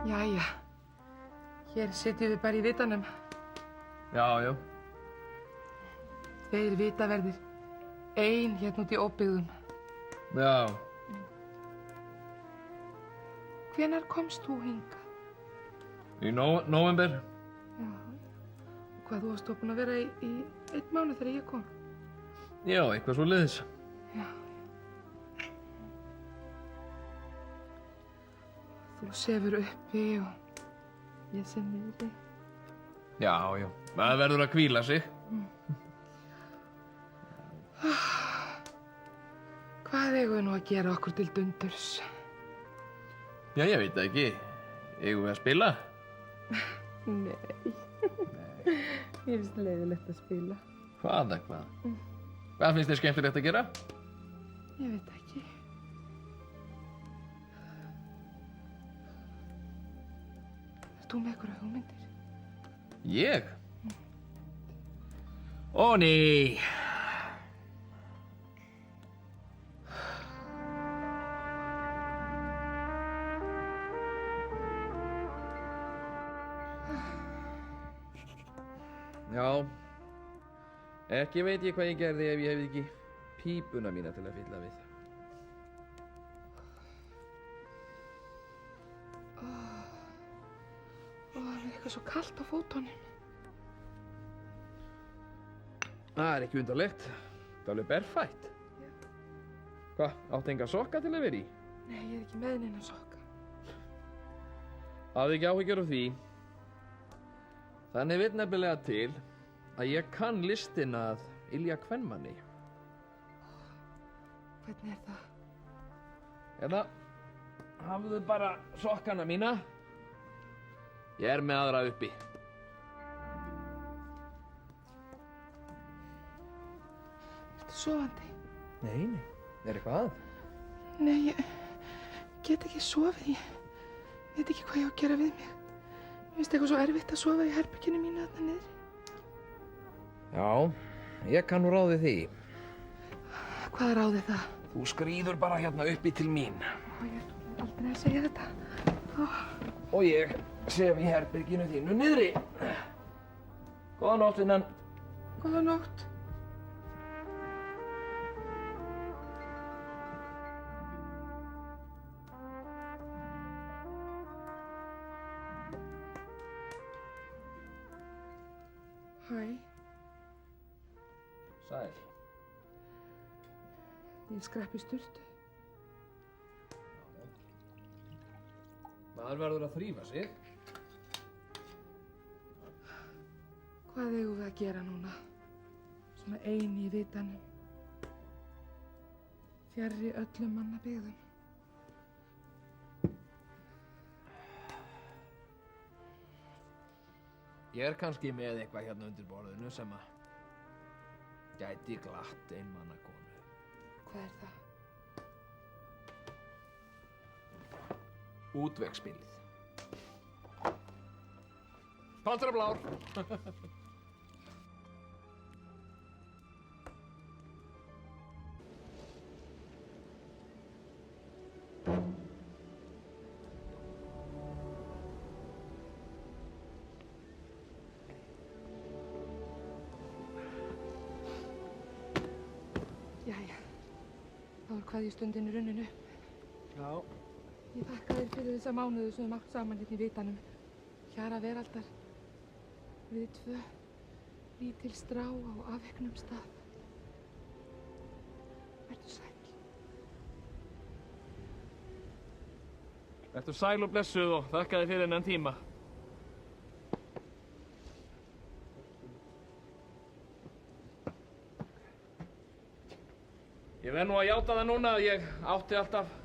Jæja, hér sitjum við bara í vitanum. Já, já. Tveir vitaverðir, ein hérna út í óbyggðum. Já. Hvenær komst þú hingað? Í nóvember. Já, og hvað, þú varst búin að vera í 1 mánuð þegar ég kom? Já, eitthvað svoleiðis. Já. Þú sefur uppi og ég sef niðri. Já, já. Maður verður að hvíla sig. Hvað eigum við nú að gera okkur til dundurs? Já, ég veit það ekki. Eigum við að spila? Nei. Ég finnst leiðilegt að spila. Hvað? Hvað finnst þér skemmtilegt að gera? Ég veit ekki. Ert þú með einhverjar hugmyndir? Ég? Ó, nei. Já, ekki veit ég hvað ég gerði ef ég hefði ekki pípuna mína til að fylla við. Það er eitthvað svo kalt á fótunum. Það er ekki undarlegt. Það er alveg berfætt. Hvað, áttu enga sokka til að vera í? Nei, ég er ekki með neina sokka. Hafðu ekki áhyggjur af því. Þannig vill nefnilega til að ég kann listina að ylja kvenmanni. Hvernig er það? Hérna, hafðu bara sokkana mína. Ég er með aðra uppi. Ertu sofandi? Nei, er eitthvað að? Nei, ég get ekki sofið. Ég veit ekki hvað ég á að gera við mig. Mér finnst eitthvað svo erfitt að sofa í herberginu mínu þarna niðri. Já, ég kann nú ráðið því. Hvað ráði það? Þú skríður bara hérna uppi til mín. Ég er aldrei að segja þetta. Og ég sef í herberginu þínu niðri. Góða nótt, vinnan. Góða nótt. Hæ, Sæl. ég skrepp í sturtu. Maður verður að þrífa sig. Hvað eigum við að gera núna? Svona ein í vitanum. Fjarri öllum mannabyggðum. Ég er kannski með eitthvað hérna undir borðinu sem að gæti glatt einmanna konu. Hvað er það? Útvegsspilið. Pantrablár. Jæja, þá er kveðjustundin runnin upp. Já. Ég þakka þér fyrir þessa mánuði sem við átt saman hérna í vitanum. Hjara veraldar. Við 2, lítil strá á afviknum stað. Vertu sæll. Vertu sæl og blessuð og þakka þér fyrir þennan tíma. Ég verð nú að játa það núna að ég átti alltaf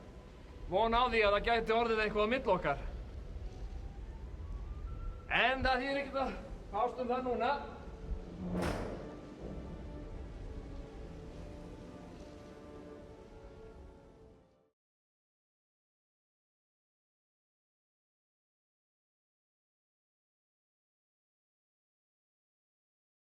von á því að það gæti orðið eitthvað á milli okkar. En það þýðir ekkert að fást um það núna.